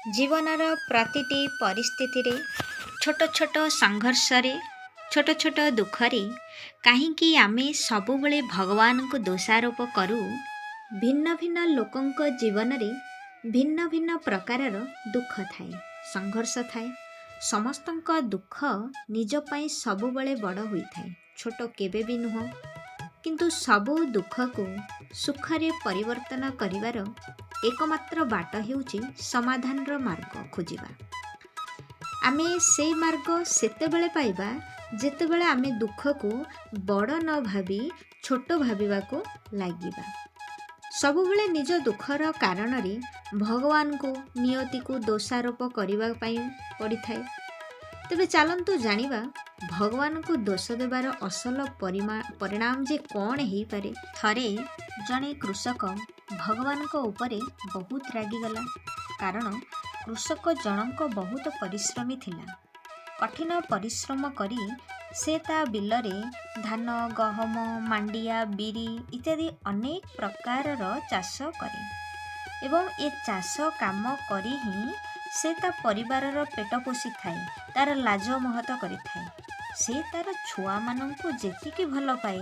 जीवनर प्रतिटी परिस्थिति छोट छोट संघर्ष छोट छोट दुखरे कहीं आमे सबुबले भगवान को दोषारोप करूँ। भिन्न भिन्न लोकंक जीवन में भिन्न भिन्न प्रकार दुख थाए, संघर्ष थाए। समस्तंक दुख निजपाई सबुबले बड़ होई थाए, छोट केबे भी नुह। किंतु सबु दुख को सुखरे परिवर्तन करिवार एकमात्र बाट हेउची समाधान रो मार्ग खोजिबा। आमे से मार्ग सेतेबेले पाइबा जेतेबेले आमे दुख को बड़ न भावी छोट भाविबा को लागिबा। सबुबले निज दुखर कारण रे भगवान को नियति को दोषारोप करिबा पई पड़ी थाए। तेबे चलंतु जानिबा भगवान को दोष देवार असल परिणाम जे कौन हेई पारे। थरे जणे कृषक भगवान को उपरे बहुत रागिगला, कारण कृषक जनक बहुत परिश्रमी थिला। कठिन परिश्रम करी से ता बिलरे धान, गहम, मांडिया, बिरी इत्यादि अनेक प्रकार चाष करे एवं ए चाष काम करी ही से ता परिवारर पेट पोषी थाए, तार लाज महत करि थाए। से तार छुआ मानंकु जेतिकी भल पाए,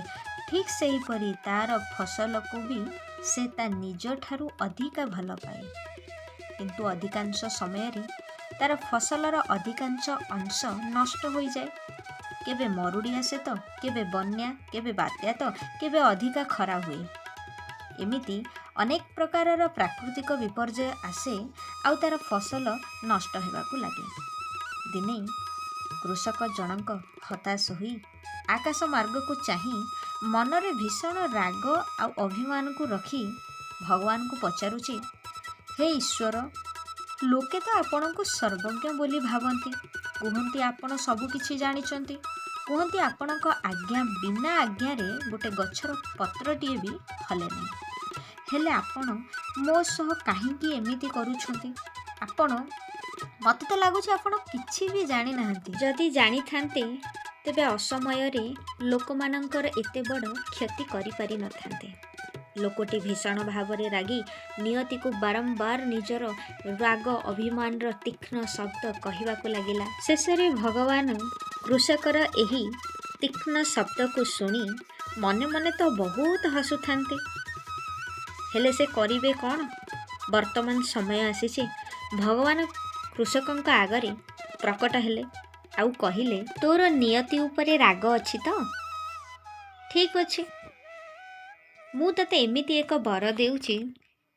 ठीक सही परी तार फसल को भी से ता निज ठारू अधिका भल पाए। किंतु अधिकांश समय रे तार फसलर अधिकांश अंश नष्ट हो जाए। केबे मरुड़ी आसे तो, केबे बन्या, केबे बात्या तो, केबे अधिका खरा हुए। एमिति अनेक प्रकारर प्राकृतिक विपर्यय आसे आउ तार फसल नष्ट हेबाकु लागे। दिने कृषक जनक हताश होई आकाश मार्ग को चाही मनरे भीषण राग आ अभिमान को रखी भगवान को पचारुची, हे ईश्वर, लोके तो आपण को सर्वज्ञ बोली भावती, कहती आपण सबु किछि जानिचंती, कहती आपण आज्ञा बिना आज्ञा रे गोटे गछर पत्रटीए भी हले नहीं। हेले आपण मो सह काहींकी एमिति करूछंती? आपण मते तो लागुछि आपण किछि भी जानि नाहंती। जदि जानि थांते तेबे असमय रे लोकमानंकर एते बड़ क्षति करि पारि न थांते। लोकटी भीषण भावरे रागी नियति को बारंबार निजर राग अभिमान तीक्ष्ण शब्द कहिबाकु लागिला। शेषरे भगवान कृषकर एही तीक्ष्ण शब्द को सुनी मने मने तो बहुत हसुथांते। हेले से करिवे कौन? वर्तमान समय आसीछि, भगवान कृषकंक आगरे प्रकट हेले आउ कहिले, तोर नियति उपरे राग अछि तो ठीक अछि, मु तते एमिति एक बर देउछि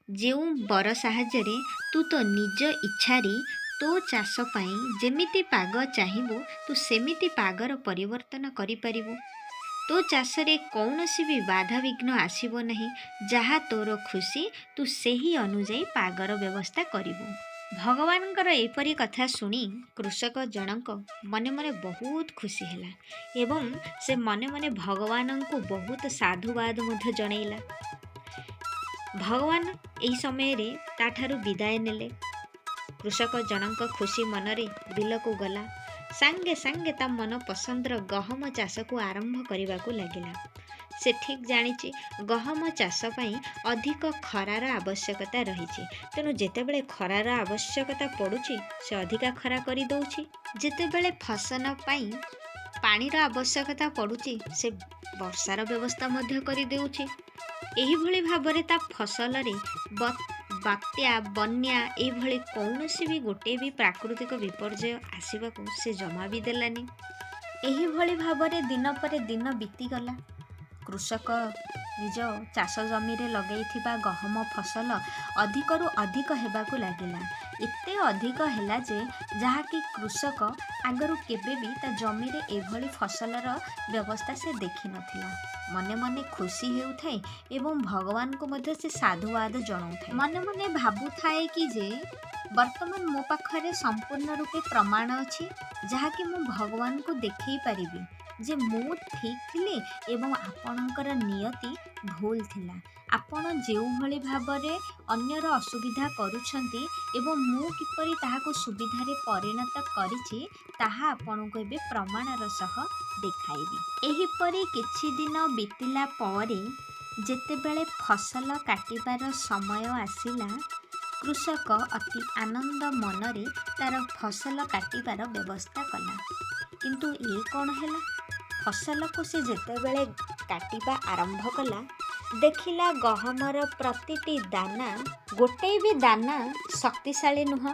जेउ बर साहाଯ୍य रे तू तो निज इच्छारी तो चाष पाई जेमिति पाग चाहिबो तू सेमिति पागर परिवर्तन करि परिबो। तो चाष रे कौनसी भी बाधा विघ्न आसीबो नहीं। जहा तोर खुशी तू सेही अनुजाई पागर व्यवस्था करिबो। भगवानकर एपरी कथा सुनी कृषक जनक मने मने बहुत खुशी हैला एवं से मने मने भगवान को बहुत साधुवाद मध्य जणैला। भगवान एही समय रे ताठारु विदाय नेले। कृषक जनक खुशी मनरे बिल को गला, सांगे सांगे ता मन पसंदर गहम चाष को आरंभ करने को लगिला। से ठीक जानिछि गहम चाष पई अधिक खरार आवश्यकता रहिछि, तेणु जेतेबेले खरार आवश्यकता पड़ुछि से अधिका खरा करि दउछि। जेतेबेले फसल पई पानीर आवश्यकता पड़ुछि से वर्षार व्यवस्था मध्य करि देउछि। एही भली भाबरे ता फसल रे बात्या, बन्या एही भली कौनसी भी गोटे भी प्राकृतिक विपर्यय आसीबाकू से जमा भी देलानी। एही भली भाबरे दिन पर दिन बीती गला। कृषक निज चाष जमी रे लगैथिबा गहम फसल अधिकरु अधिक हेबाकू लागिला। एते अधिक हैला जे जहाँकि कृषक आगरु केबे भी ता जमी रे एभली फसलर व्यवस्था से देखि नथिला। मने मने खुशी हेउथाए एवं भगवान को मध्य से साधुवाद जणाउथाए। मने मने भाबुथाए कि जे वर्तमान मो पाखरे संपूर्ण रूपे प्रमाण अछि जहाँकि मु भगवान को देखै पारिबी जे मु ठीक थिले एवं आपणकर नियति भूल थिला। आपण जेउ भली भाबरे अन्यर असुविधा करूछंती एवं मु किपरि ताहाको सुविधारे परिणत करिछि ताहा आपणको एबे प्रमाणर सह देखाइबी। एही परि किछि दिन बीतिला परे जेतेबेले फसल काटिबार समय आसिला କୃଷକ ଅତି ଆନନ୍ଦ ମନରେ ତାର ଫସଲ କାଟିବାର ବ୍ୟବସ୍ଥା କଲା। କିନ୍ତୁ ଏ କ'ଣ ହେଲା, ଫସଲକୁ ସେ ଯେତେବେଳେ କାଟିବା ଆରମ୍ଭ କଲା, ଦେଖିଲା ଗହମର ପ୍ରତିଟି ଦାନା, ଗୋଟିଏ ବି ଦାନା ଶକ୍ତିଶାଳୀ ନୁହଁ।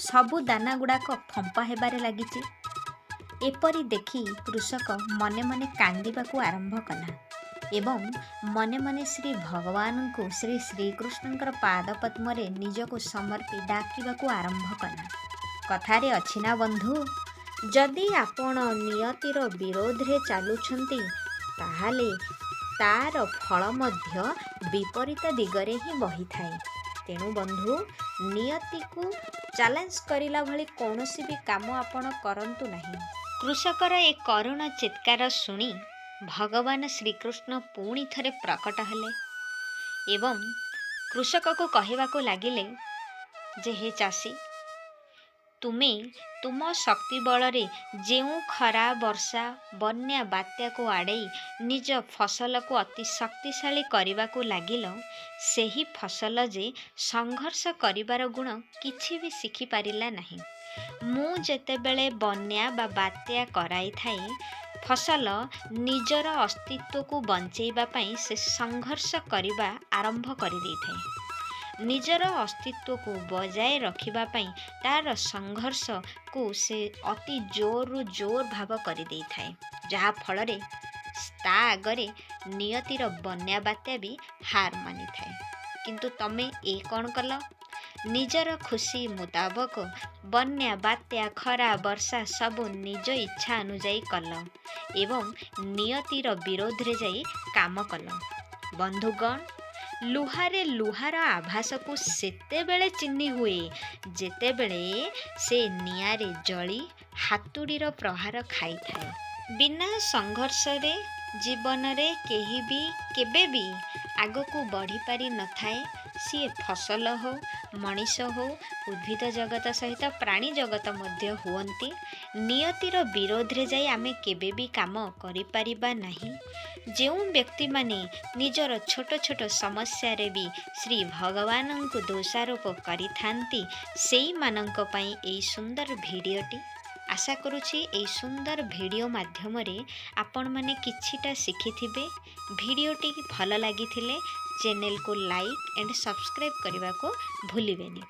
ସବୁ ଦାନା ଗୁଡ଼ାକ ଫମ୍ପା ହେବାରେ ଲାଗିଛି। ଏପରି ଦେଖି କୃଷକ ମନେ ମନେ କାନ୍ଦିବାକୁ ଆରମ୍ଭ କଲା ଏବଂ ମନେ ମନେ ଶ୍ରୀ ଭଗବାନଙ୍କୁ, ଶ୍ରୀ ଶ୍ରୀକୃଷ୍ଣଙ୍କର ପାଦ ପଦ୍ମରେ ନିଜକୁ ସମର୍ପି ଡାକିବାକୁ ଆରମ୍ଭ କଲା। କଥାରେ ଅଛି ନା ବନ୍ଧୁ, ଯଦି ଆପଣ ନିୟତିର ବିରୋଧରେ ଚାଲୁଛନ୍ତି ତାହେଲେ ତାର ଫଳ ମଧ୍ୟ ବିପରୀତ ଦିଗରେ ହିଁ ବହିଥାଏ। ତେଣୁ ବନ୍ଧୁ, ନିୟତିକୁ ଚ୍ୟାଲେଞ୍ଜ କରିଲା ଭଳି କୌଣସି ବି କାମ ଆପଣ କରନ୍ତୁ ନାହିଁ। କୃଷକର ଏ କରୁଣ ଚିତ୍କାର ଶୁଣି ଭଗବାନ ଶ୍ରୀକୃଷ୍ଣ ପୁଣି ଥରେ ପ୍ରକଟ ହେଲେ ଏବଂ କୃଷକକୁ କହିବାକୁ ଲାଗିଲେ ଯେ, ହେ ଚାଷୀ, ତୁମେ ତୁମ ଶକ୍ତି ବଳରେ ଯେଉଁ ଖରା, ବର୍ଷା, ବନ୍ୟା, ବାତ୍ୟାକୁ ଆଡ଼େଇ ନିଜ ଫସଲକୁ ଅତି ଶକ୍ତିଶାଳୀ କରିବାକୁ ଲାଗିଲ, ସେହି ଫସଲ ଯେ ସଂଘର୍ଷ କରିବାର ଗୁଣ କିଛି ବି ଶିଖିପାରିଲା ନାହିଁ। ମୁଁ ଯେତେବେଳେ ବନ୍ୟା ବା ବାତ୍ୟା କରାଇଥାଏ, ଫସଲ ନିଜର ଅସ୍ତିତ୍ୱକୁ ବଞ୍ଚାଇବା ପାଇଁ ସେ ସଂଘର୍ଷ କରିବା ଆରମ୍ଭ କରିଦେଇଥାଏ। ନିଜର ଅସ୍ତିତ୍ୱକୁ ବଜାୟ ରଖିବା ପାଇଁ ତାର ସଂଘର୍ଷକୁ ସେ ଅତି ଜୋରରୁ ଜୋର ଭାବ କରିଦେଇଥାଏ, ଯାହାଫଳରେ ତା ଆଗରେ ନିୟତିର ବନ୍ୟା ବାତ୍ୟା ବି ହାର ମାନିଥାଏ। କିନ୍ତୁ ତମେ ଏ କ'ଣ କଲ? ନିଜର ଖୁସି ମୁତାବକ ବନ୍ୟା, ବାତ୍ୟା, ଖରା, ବର୍ଷା ସବୁ ନିଜ ଇଚ୍ଛା ଅନୁଯାୟୀ କଲ ଏବଂ ନିୟତିର ବିରୋଧରେ ଯାଇ କାମ କଲ। ବନ୍ଧୁଗଣ, ଲୁହାରେ ଲୁହାର ଆଭାସକୁ ସେତେବେଳେ ଚିହ୍ନି ହୁଏ ଯେତେବେଳେ ସେ ନିଆଁରେ ଜଳି ହାତୁଡ଼ିର ପ୍ରହାର ଖାଇଥାଏ। ବିନା ସଂଘର୍ଷରେ ଜୀବନରେ କେହି ବି କେବେ ବି ଆଗକୁ ବଢ଼ିପାରି ନଥାଏ। ସିଏ ଫସଲ ହଉ, ମଣିଷ ହଉ, ଉଦ୍ଭିଦ ଜଗତ ସହିତ ପ୍ରାଣୀ ଜଗତ ମଧ୍ୟ ହୁଅନ୍ତି। ନିୟତିର ବିରୋଧରେ ଯାଇ ଆମେ କେବେ ବି କାମ କରିପାରିବା ନାହିଁ। ଯେଉଁ ବ୍ୟକ୍ତିମାନେ ନିଜର ଛୋଟ ଛୋଟ ସମସ୍ୟାରେ ବି ଶ୍ରୀ ଭଗବାନଙ୍କୁ ଦୋଷାରୋପ କରିଥାନ୍ତି, ସେଇମାନଙ୍କ ପାଇଁ ଏହି ସୁନ୍ଦର ଭିଡ଼ିଓଟି। ଆଶା କରୁଛି ଏହି ସୁନ୍ଦର ଭିଡ଼ିଓ ମାଧ୍ୟମରେ ଆପଣମାନେ କିଛିଟା ଶିଖିଥିବେ। ଭିଡ଼ିଓଟି ଭଲ ଲାଗିଥିଲେ ଚ୍ୟାନେଲକୁ ଲାଇକ୍ ଏଣ୍ଡ ସବସ୍କ୍ରାଇବ୍ କରିବାକୁ ଭୁଲିବେନି।